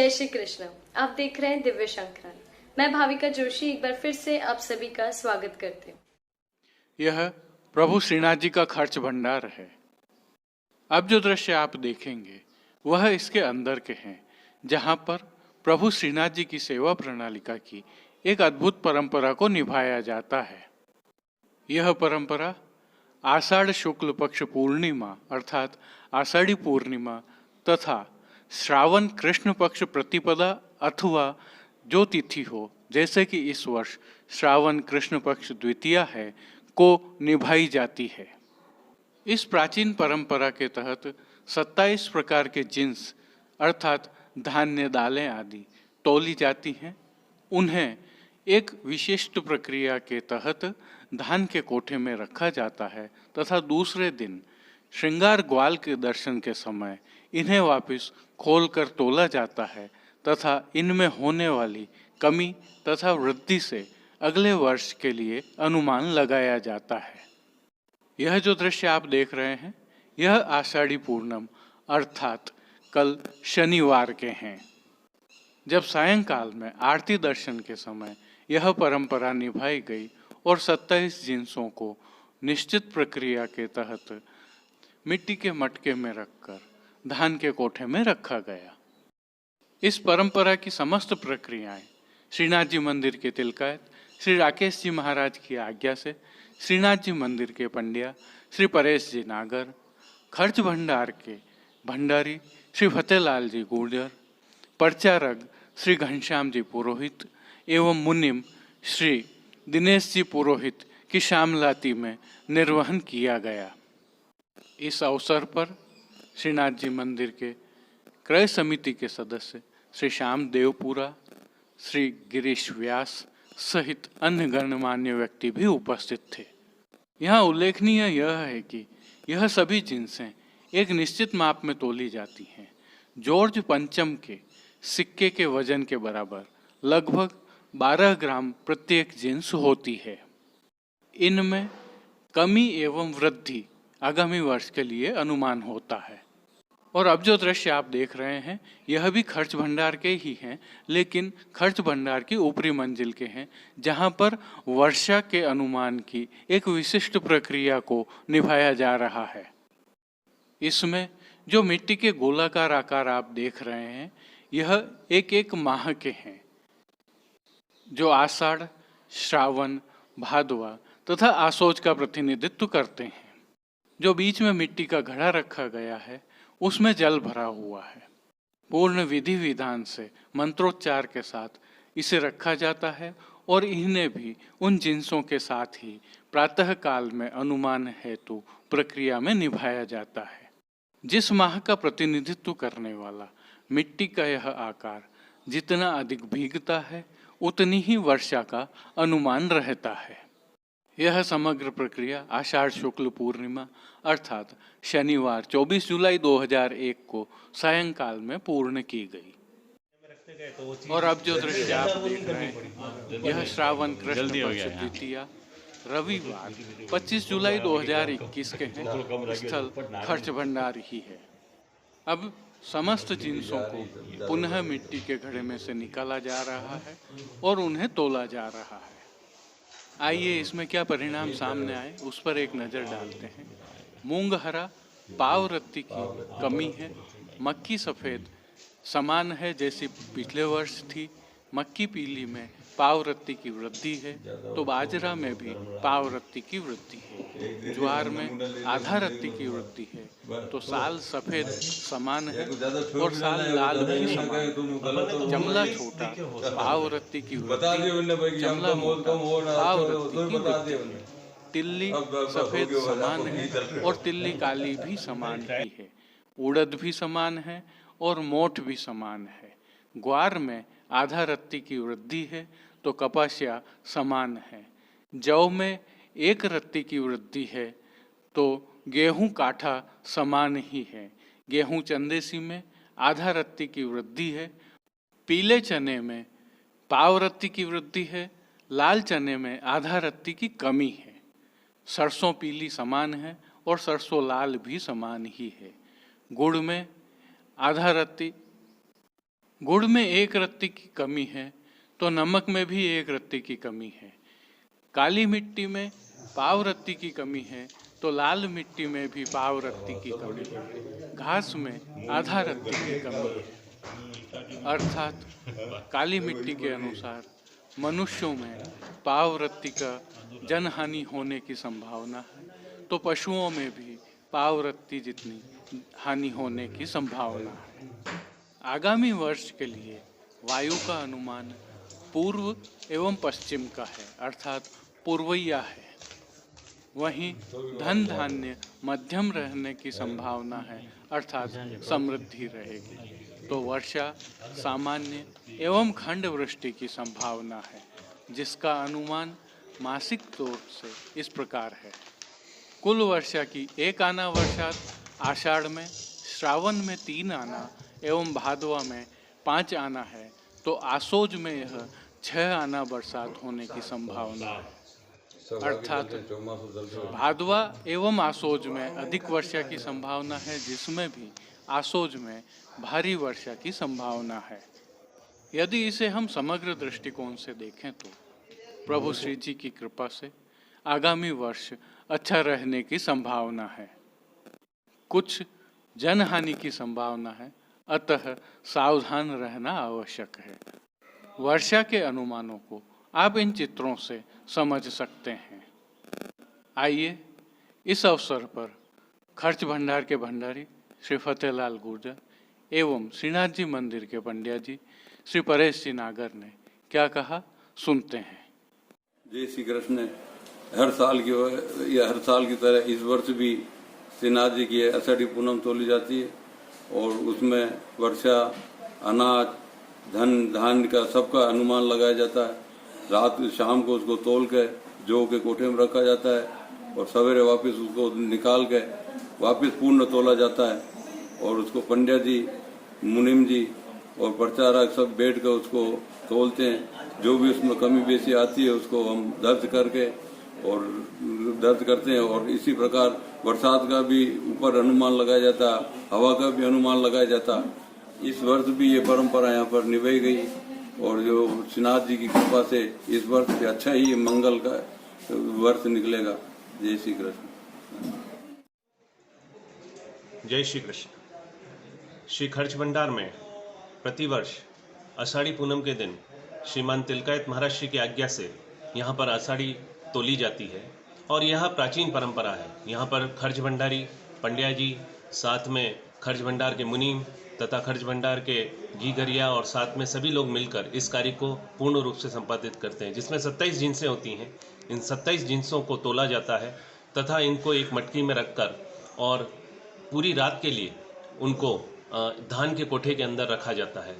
जय श्री कृष्ण। आप देख रहे हैं दिव्य शंकरन। मैं भाविका जोशी एक बार फिर से आप सभी का स्वागत करती हूँ। यह प्रभु श्रीनाथ जी का खर्च भंडार है। अब जो दृश्य आप देखेंगे वह इसके अंदर के हैं, जहाँ पर प्रभु श्रीनाथ जी की सेवा प्रणालिका की एक अद्भुत परंपरा को निभाया जाता है। यह परंपरा आषाढ़ शुक्ल पक्ष पूर्णिमा अर्थात आषाढ़ी पूर्णिमा तथा श्रावण कृष्ण पक्ष प्रतिपदा अथवा जो तिथि हो, जैसे कि इस वर्ष श्रावण कृष्ण पक्ष द्वितीया है, को निभाई जाती है। इस प्राचीन परंपरा के तहत 27 प्रकार के जिन्स अर्थात धान्य दालें आदि तौली जाती हैं। उन्हें एक विशिष्ट प्रक्रिया के तहत धान के कोठे में रखा जाता है तथा दूसरे दिन श्रृंगार ग्वाल के दर्शन के समय इन्हें वापस खोलकर तोला जाता है तथा इनमें होने वाली कमी तथा वृद्धि से अगले वर्ष के लिए अनुमान लगाया जाता है। यह जो दृश्य आप देख रहे हैं यह आषाढ़ी पूर्णम अर्थात कल शनिवार के हैं। जब सायंकाल में आरती दर्शन के समय यह परंपरा निभाई गई और 27 जिन्सों को निश्चित प्रक्रिया के तहत मिट्टी के मटके में रखकर धान के कोठे में रखा गया। इस परंपरा की समस्त प्रक्रियाएं श्रीनाथ जी मंदिर के तिलकायत श्री राकेश जी महाराज की आज्ञा से श्रीनाथ जी मंदिर के पंड्या श्री परेश जी नागर, खर्च भंडार के भंडारी श्री फतेहलाल जी गुर्जर, प्रचारक श्री घनश्याम जी पुरोहित एवं मुनिम श्री दिनेश जी पुरोहित की श्यामलाती में निर्वहन किया गया। इस अवसर पर श्रीनाथ जी मंदिर के क्रय समिति के सदस्य श्री श्याम देवपुरा, श्री गिरीश व्यास सहित अन्य गणमान्य व्यक्ति भी उपस्थित थे। यहाँ उल्लेखनीय यह है कि यह सभी जिन्सें एक निश्चित माप में तोली जाती हैं। जॉर्ज पंचम के सिक्के के वजन के बराबर लगभग 12 ग्राम प्रत्येक जिन्स होती है। इनमें कमी एवं वृद्धि आगामी वर्ष के लिए अनुमान होता है। और अब जो दृश्य आप देख रहे हैं यह भी खर्च भंडार के ही हैं, लेकिन खर्च भंडार की ऊपरी मंजिल के हैं, जहां पर वर्षा के अनुमान की एक विशिष्ट प्रक्रिया को निभाया जा रहा है। इसमें जो मिट्टी के गोलाकार आकार आप देख रहे हैं यह एक एक माह के हैं, जो आषाढ़, श्रावण, भादवा तथा आसोज का प्रतिनिधित्व करते हैं। जो बीच में मिट्टी का घड़ा रखा गया है उसमें जल भरा हुआ है। पूर्ण विधि विधान से मंत्रोच्चार के साथ इसे रखा जाता है और इन्हें भी उन जिन्सों के साथ ही प्रातः काल में अनुमान हेतु प्रक्रिया में निभाया जाता है। जिस माह का प्रतिनिधित्व करने वाला मिट्टी का यह आकार जितना अधिक भीगता है उतनी ही वर्षा का अनुमान रहता है। यह समग्र प्रक्रिया आषाढ़ शुक्ल पूर्णिमा अर्थात शनिवार 24 जुलाई 2001 को सायंकाल में पूर्ण की गई। और अब जो दृश्य आप देख रहे हैं यह श्रावण कृष्ण पक्ष द्वितीया रविवार 25 जुलाई 2021 के हैं। स्थल खर्च भंडार ही है। अब समस्त जिन्सों को पुनः मिट्टी के घड़े में से निकाला जा रहा है और उन्हें तोला जा रहा है। आइए इसमें क्या परिणाम सामने आए उस पर एक नज़र डालते हैं। मूंग हरा पाव रत्ती की कमी है। मक्की सफ़ेद समान है जैसी पिछले वर्ष थी। मक्की पीली में पाव रत्ती की वृद्धि है तो बाजरा में भी पाव रत्ती की वृद्धि है। ज्वार में आधा रत्ती की वृद्धि है तो साल सफ़ेद समान है और साल लाल भी समान है। जमला छोटा पाव रत्ती की वृद्धि, जमला मोटा पाव रत्ती की वृद्धि है। तिल्ली सफ़ेद समान है और तिल्ली काली भी समान ही है। उड़द भी समान है और मोठ भी समान है। ग्वार में आधा रत्ती की वृद्धि है तो कपासिया समान है। जौ में एक रत्ती की वृद्धि है तो गेहूं काठा समान ही है। गेहूं चंदेसी में आधा रत्ती की वृद्धि है। पीले चने में पाव रत्ती की वृद्धि है। लाल चने में आधा रत्ती की कमी है। सरसों पीली समान है और सरसों लाल भी समान ही है। गुड़ में आधा रत्ती गुड़ में 1 रत्ती की कमी है तो नमक में भी 1 रत्ती की कमी है। काली मिट्टी में पाव रत्ती की कमी है तो लाल मिट्टी में भी पाव रत्ती की कमी है। घास में आधा रत्ती की कमी है। अर्थात काली मिट्टी के अनुसार मनुष्यों में पाव रत्ती का जनहानि होने की संभावना है तो पशुओं में भी पाव रत्ती जितनी हानि होने की संभावना है। आगामी वर्ष के लिए वायु का अनुमान पूर्व एवं पश्चिम का है, अर्थात पूर्वैया है। वहीं धन धान्य मध्यम रहने की संभावना है, अर्थात समृद्धि रहेगी। तो वर्षा सामान्य एवं खंड वृष्टि की संभावना है, जिसका अनुमान मासिक तौर से इस प्रकार है। कुल वर्षा की 1 आना वर्षा आषाढ़ में, श्रावण में 3 आना एवं भादवा में 5 आना है तो आसोज में यह 6 आना बरसात होने की संभावना है। अर्थात भादवा एवं आसोज में अधिक वर्षा की संभावना है, जिसमें भी आसोज में भारी वर्षा की संभावना है। यदि इसे हम समग्र दृष्टिकोण से देखें तो प्रभु श्री जी की कृपा से आगामी वर्ष अच्छा रहने की संभावना है। कुछ जनहानि की संभावना है, अतः सावधान रहना आवश्यक है। वर्षा के अनुमानों को आप इन चित्रों से समझ सकते हैं। आइए इस अवसर पर खर्च भंडार के भंडारी श्री फतेहलाल गुर्जर एवं श्रीनाथ जी मंदिर के पंड्या जी श्री परेश जी नागर ने क्या कहा सुनते हैं। जय श्री कृष्ण। हर साल की तरह इस वर्ष भी श्रीनाथ जी की आषाढ़ी पूनम तोली जाती है और उसमें वर्षा, अनाज, धन धान्य का सबका अनुमान लगाया जाता है। रात शाम को उसको तोल के जौ के कोठे में रखा जाता है और सवेरे वापस उसको निकाल के वापस पूर्ण तोला जाता है और उसको पंड्या जी, मुनिम जी और प्रचारक सब बैठ कर उसको तोलते हैं। जो भी उसमें कमी बेसी आती है उसको हम दर्ज करते हैं और इसी प्रकार बरसात का भी ऊपर अनुमान लगाया जाता है, हवा का भी अनुमान लगाया जाता है। इस वर्ष भी ये परंपरा यहाँ पर निभाई गई और जो श्रीनाथ जी की कृपा से इस वर्ष भी अच्छा ही मंगल का वर्ष निकलेगा। जय श्री कृष्ण। जय श्री कृष्ण। श्री खर्च भंडार में प्रतिवर्ष आषाढ़ी पूनम के दिन श्रीमान तिलकायत महाराज श्री की आज्ञा से यहाँ पर आषाढ़ी तोली जाती है और यह प्राचीन परंपरा है। यहाँ पर खर्च भंडारी पंड्या जी, साथ में खर्च भंडार के मुनीम तथा खर्च भंडार के घीघरिया और साथ में सभी लोग मिलकर इस कार्य को पूर्ण रूप से संपादित करते हैं, जिसमें 27 जिनसें होती हैं। इन 27 जिनसों को तोला जाता है तथा इनको एक मटकी में रखकर और पूरी रात के लिए उनको धान के कोठे के अंदर रखा जाता है।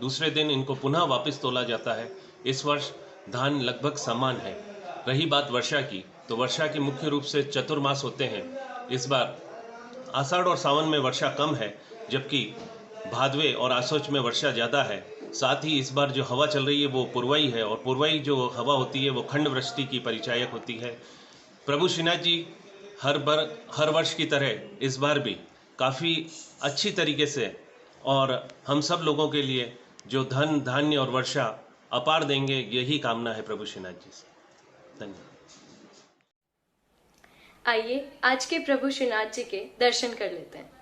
दूसरे दिन इनको पुनः वापस तोला जाता है। इस वर्ष धान लगभग समान है। रही बात वर्षा की, तो वर्षा के मुख्य रूप से चतुर्मास होते हैं। इस बार आषाढ़ और सावन में वर्षा कम है, जबकि भादवे और आसोच में वर्षा ज़्यादा है। साथ ही इस बार जो हवा चल रही है वो पूर्वाई है और पूर्वाई जो हवा होती है वो खंड वृष्टि की परिचायक होती है। प्रभु श्रीनाथ जी हर वर्ष की तरह इस बार भी काफ़ी अच्छी तरीके से और हम सब लोगों के लिए जो धन धान्य और वर्षा अपार देंगे, यही कामना है प्रभु श्रीनाथ जी से। धन्यवाद। आइए आज के प्रभु श्रीनाथ जी के दर्शन कर लेते हैं।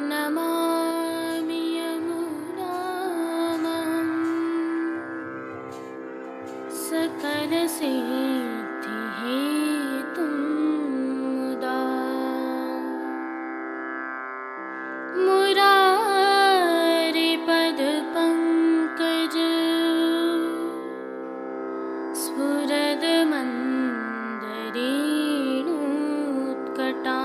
नमामि यमुनां सकलसिद्धिहेतुं मुदा मुरारिपदपङ्कज स्फुरदमन्दरेणुत्कटा।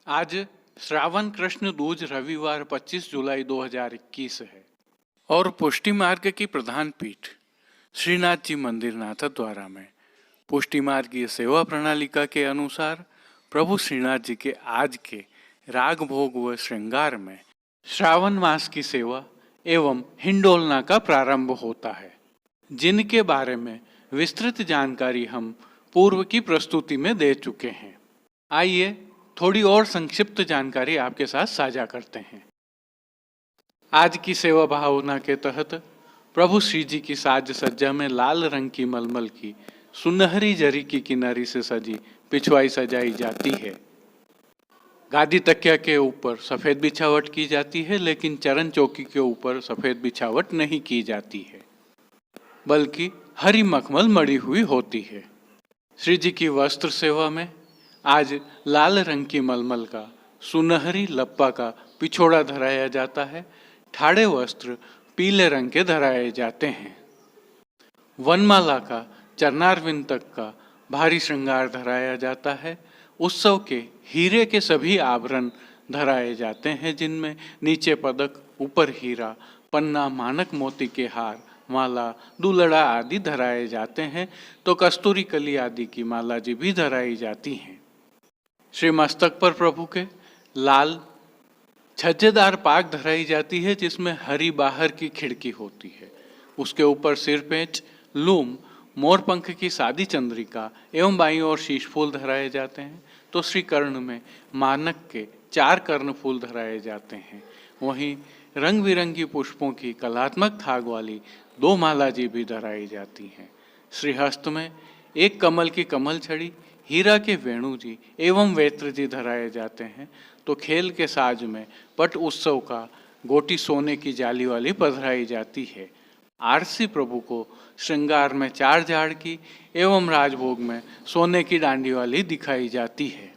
आज श्रावण कृष्ण दूज रविवार 25 जुलाई 2021 है और पुष्टि मार्ग की प्रधान पीठ श्रीनाथ जी मंदिर नाथद्वारा में पुष्टि मार्गीय सेवा प्रणालिका के अनुसार प्रभु श्रीनाथ जी के आज के राग भोग व श्रृंगार में श्रावण मास की सेवा एवं हिंडोलना का प्रारंभ होता है, जिनके बारे में विस्तृत जानकारी हम पूर्व की प्रस्तुति में दे चुके हैं। आइए थोड़ी और संक्षिप्त जानकारी आपके साथ साझा करते हैं। आज की सेवा भावना के तहत प्रभु श्री जी की साज सज्जा में लाल रंग की मलमल की सुनहरी जरी की किनारी से सजी पिछवाई सजाई जाती है। गादी तकिया के ऊपर सफेद बिछावट की जाती है, लेकिन चरण चौकी के ऊपर सफेद बिछावट नहीं की जाती है, बल्कि हरी मखमल मड़ी हुई होती है। श्री जी की वस्त्र सेवा में आज लाल रंग की मलमल का सुनहरी लप्पा का पिछोड़ा धराया जाता है। ठाड़े वस्त्र पीले रंग के धराए जाते हैं। वनमाला का चरणारविंद तक का भारी श्रृंगार धराया जाता है। उत्सव के हीरे के सभी आभरण धराए जाते हैं, जिनमें नीचे पदक, ऊपर हीरा, पन्ना, मानक मोती के हार, माला, दुलड़ा आदि धराए जाते हैं, तो कस्तूरी कली आदि की माला जी भी धराई जाती हैं। श्री मस्तक पर प्रभु के लाल छज्जेदार पाग धराई जाती है, जिसमें हरी बाहर की खिड़की होती है। उसके ऊपर सिरपेंच, लूम, मोरपंख की सादी चंद्रिका एवं बाईं ओर शीश फूल धराए जाते हैं, तो श्री कर्ण में मानक के 4 कर्ण फूल धराए जाते हैं। वहीं रंग बिरंगी पुष्पों की कलात्मक थाग वाली 2 माला जी भी धराई जाती हैं। श्रीहस्त में 1 कमल की कमल छड़ी, हीरा के वेणु जी एवं वेत्र जी धराए जाते हैं, तो खेल के साज में पट उत्सव का गोटी सोने की जाली वाली पधराई जाती है। आरसी प्रभु को श्रृंगार में 4 झाड़ की एवं राजभोग में सोने की डांडी वाली दिखाई जाती है।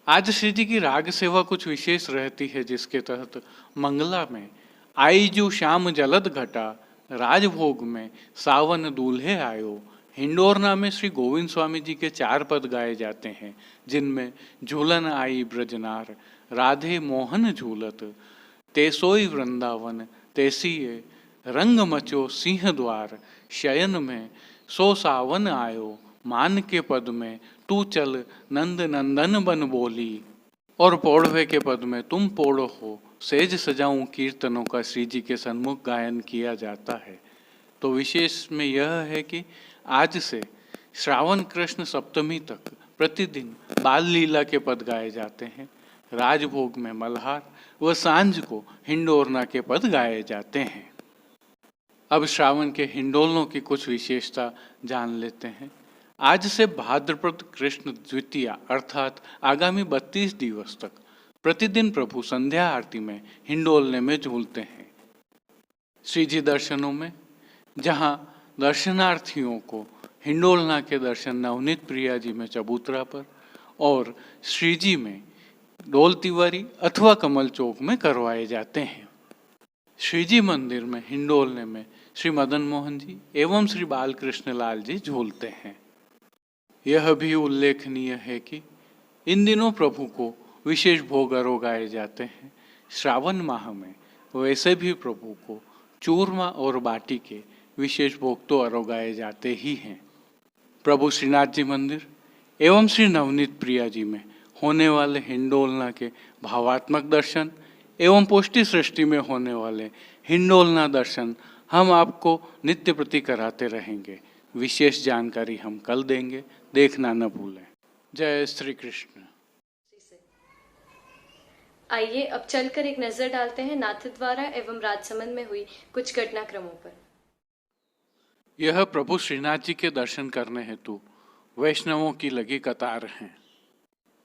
आज श्री जी की राग सेवा कुछ विशेष रहती है, जिसके तहत मंगला में आईजू श्याम जलद घटा, राजभोग में सावन दूल्हे आयो, हिंडोरना में श्री गोविंद स्वामी जी के 4 पद गाए जाते हैं, जिनमें झूलन आई ब्रजनार, राधे मोहन झूलत, तेसोई वृंदावन, तेसिए रंग मचो सिंह द्वार, शयन में सो सावन आयो, मान के पद में तू चल नंद नंदन बन बोली, और पौड़वे के पद में तुम पौड़ो हो, सेज सजाऊं कीर्तनों का श्री जी के सन्मुख गायन किया जाता है। तो विशेष में यह है कि आज से श्रावण कृष्ण सप्तमी तक प्रतिदिन बाल लीला के पद गाए जाते हैं। राजभोग में मल्हार व सांझ को हिंडोरना के पद गाए जाते हैं। अब श्रावण के हिंडोलनों की कुछ विशेषता जान लेते हैं। आज से भाद्रपद कृष्ण द्वितीया अर्थात आगामी 32 दिवस तक प्रतिदिन प्रभु संध्या आरती में हिंडोलने में झूलते हैं। श्री जी दर्शनों में जहाँ दर्शनार्थियों को हिंडोलना के दर्शन नवनीत प्रिया जी में चबूतरा पर और श्री जी में डोल तिवारी अथवा कमल चौक में करवाए जाते हैं। श्री जी मंदिर में हिंडोलने में श्री मदन मोहन जी एवं श्री बालकृष्ण लाल जी झूलते हैं। यह भी उल्लेखनीय है कि इन दिनों प्रभु को विशेष भोग अरोगाए जाते हैं। श्रावण माह में वैसे भी प्रभु को चूरमा और बाटी के विशेष भोग तो अरोगाए जाते ही हैं। प्रभु श्रीनाथ जी मंदिर एवं श्री नवनीत प्रिया जी में होने वाले हिंडोलना के भावात्मक दर्शन एवं पुष्टि सृष्टि में होने वाले हिंडोलना दर्शन हम आपको नित्य प्रति कराते रहेंगे। विशेष जानकारी हम कल देंगे, देखना न भूलें। जय श्री कृष्ण। आइए अब चलकर एक नजर डालते हैं नाथद्वारा एवं राजसमंद में हुई कुछ घटनाक्रमों पर। यह प्रभु श्रीनाथ जी के दर्शन करने हेतु वैष्णवों की लगी कतार है।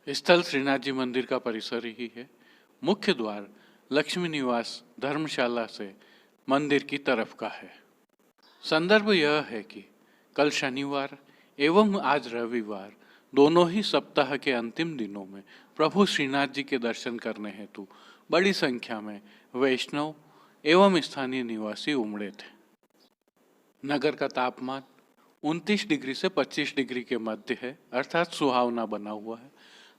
स्थल श्रीनाथ जी मंदिर का परिसर ही है। मुख्य द्वार लक्ष्मी निवास धर्मशाला से मंदिर की तरफ का है। संदर्भ यह है कि कल शनिवार एवं आज रविवार दोनों ही सप्ताह के अंतिम दिनों में प्रभु श्रीनाथ जी के दर्शन करने हेतु बड़ी संख्या में वैष्णव एवं स्थानीय निवासी उमड़े थे। नगर का तापमान 29 डिग्री से 25 डिग्री के मध्य है, अर्थात सुहावना बना हुआ है।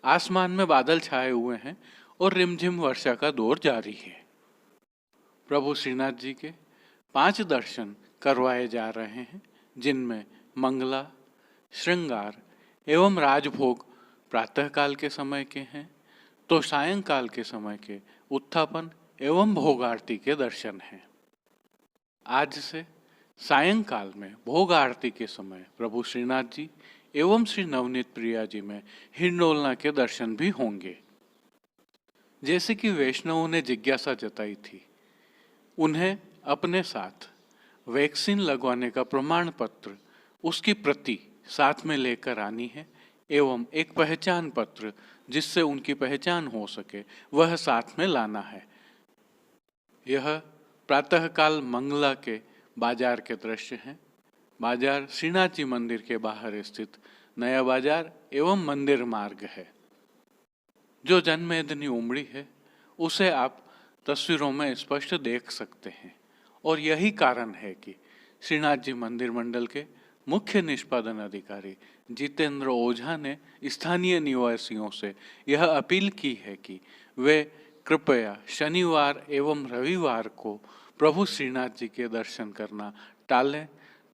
आसमान में बादल छाए हुए हैं और रिमझिम वर्षा का दौर जारी है। प्रभु श्रीनाथ जी के 5 दर्शन करवाए जा रहे हैं, जिनमें मंगला, श्रृंगार एवं राजभोग प्रातःकाल के समय के हैं, तो सायंकाल के समय के उत्थापन एवं भोग आरती के दर्शन हैं। आज से सायंकाल में भोग आरती के समय प्रभु श्रीनाथ जी एवं श्री नवनीत प्रिया जी में हिंडोलना के दर्शन भी होंगे। जैसे कि वैष्णवों ने जिज्ञासा जताई थी, उन्हें अपने साथ वैक्सीन लगवाने का प्रमाण पत्र, उसकी प्रति साथ में लेकर आनी है एवं एक पहचान पत्र जिससे उनकी पहचान हो सके वह साथ में लाना है। यह प्रातःकाल मंगला के बाजार के दृश्य हैं। बाजार श्रीनाथ जी मंदिर के बाहर स्थित नया बाजार एवं मंदिर मार्ग है। जो जनमेदनी उमड़ी है उसे आप तस्वीरों में स्पष्ट देख सकते हैं और यही कारण है कि श्रीनाथ जी मंदिर मंडल के मुख्य निष्पादन अधिकारी जितेंद्र ओझा ने स्थानीय निवासियों से यह अपील की है कि वे कृपया शनिवार एवं रविवार को प्रभु श्रीनाथ जी के दर्शन करना टालें,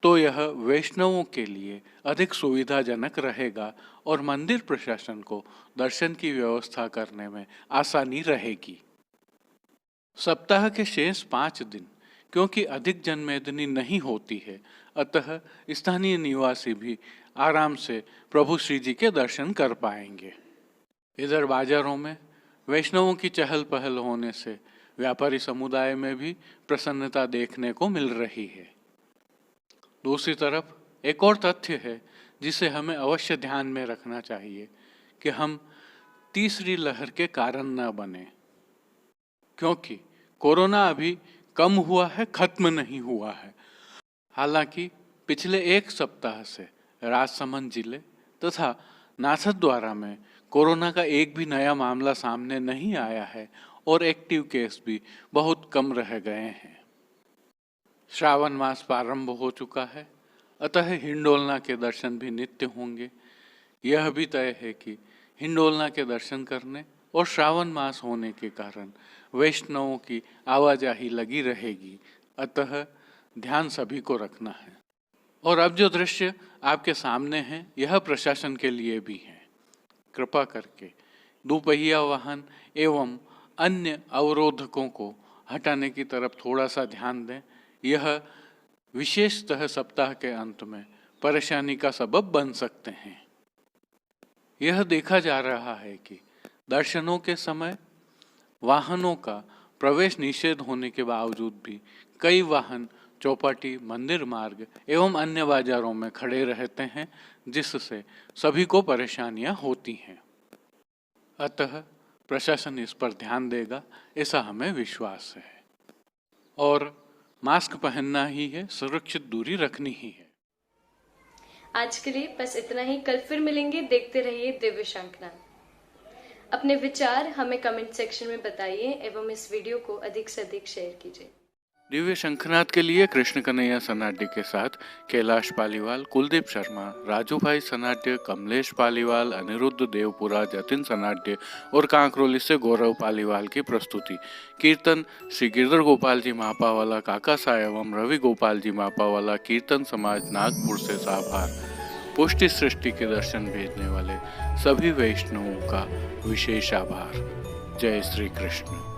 तो यह वैष्णवों के लिए अधिक सुविधाजनक रहेगा और मंदिर प्रशासन को दर्शन की व्यवस्था करने में आसानी रहेगी। सप्ताह के शेष 5 दिन क्योंकि अधिक जनमेदनी नहीं होती है, अतः स्थानीय निवासी भी आराम से प्रभु श्री जी के दर्शन कर पाएंगे। इधर बाजारों में वैष्णवों की चहल पहल होने से व्यापारी समुदाय में भी प्रसन्नता देखने को मिल रही है। दूसरी तरफ एक और तथ्य है जिसे हमें अवश्य ध्यान में रखना चाहिए कि हम तीसरी लहर के कारण न बने, क्योंकि कोरोना अभी कम हुआ है, खत्म नहीं हुआ है। हालांकि पिछले 1 सप्ताह से राजसमंद जिले तथा नाथद्वारा में कोरोना का एक भी नया मामला सामने नहीं आया है और एक्टिव केस भी बहुत कम रह गए हैं। श्रावण मास प्रारंभ हो चुका है, अतः हिंडोलना के दर्शन भी नित्य होंगे। यह भी तय है कि हिंडोलना के दर्शन करने और श्रावण मास होने के कारण वैष्णवों की आवाजाही लगी रहेगी, अतः ध्यान सभी को रखना है। और अब जो दृश्य आपके सामने हैं यह प्रशासन के लिए भी है। कृपा करके दोपहिया वाहन एवं अन्य अवरोधकों को हटाने की तरफ थोड़ा सा ध्यान दें। यह विशेषतः सप्ताह के अंत में परेशानी का सबब बन सकते हैं। यह देखा जा रहा है कि दर्शनों के समय वाहनों का प्रवेश निषेध होने के बावजूद भी कई वाहन चौपाटी, मंदिर मार्ग एवं अन्य बाजारों में खड़े रहते हैं, जिससे सभी को परेशानियां होती हैं। अतः प्रशासन इस पर ध्यान देगा, ऐसा हमें विश्वास है। और मास्क पहनना ही है, सुरक्षित दूरी रखनी ही है। आज के लिए बस इतना ही। कल फिर मिलेंगे। देखते रहिए दिव्य शंखनाद। अपने विचार हमें कमेंट सेक्शन में बताइए एवं इस वीडियो को अधिक से अधिक शेयर कीजिए। दिव्य शंखनाद के लिए कृष्ण कन्हैया सनाड्य के साथ कैलाश पालीवाल, कुलदीप शर्मा, राजू भाई सनाड्य, कमलेश पालीवाल, अनिरुद्ध देवपुरा, जतिन सनाड्य और कांकरोली से गौरव पालीवाल की प्रस्तुति। कीर्तन श्री गिरधर गोपाल जी मापावाला काका सा एवं रवि गोपाल जी मापावाला कीर्तन समाज नागपुर से साभार। पुष्टि सृष्टि के दर्शन भेजने वाले सभी वैष्णवों का विशेष आभार। जय श्री कृष्ण।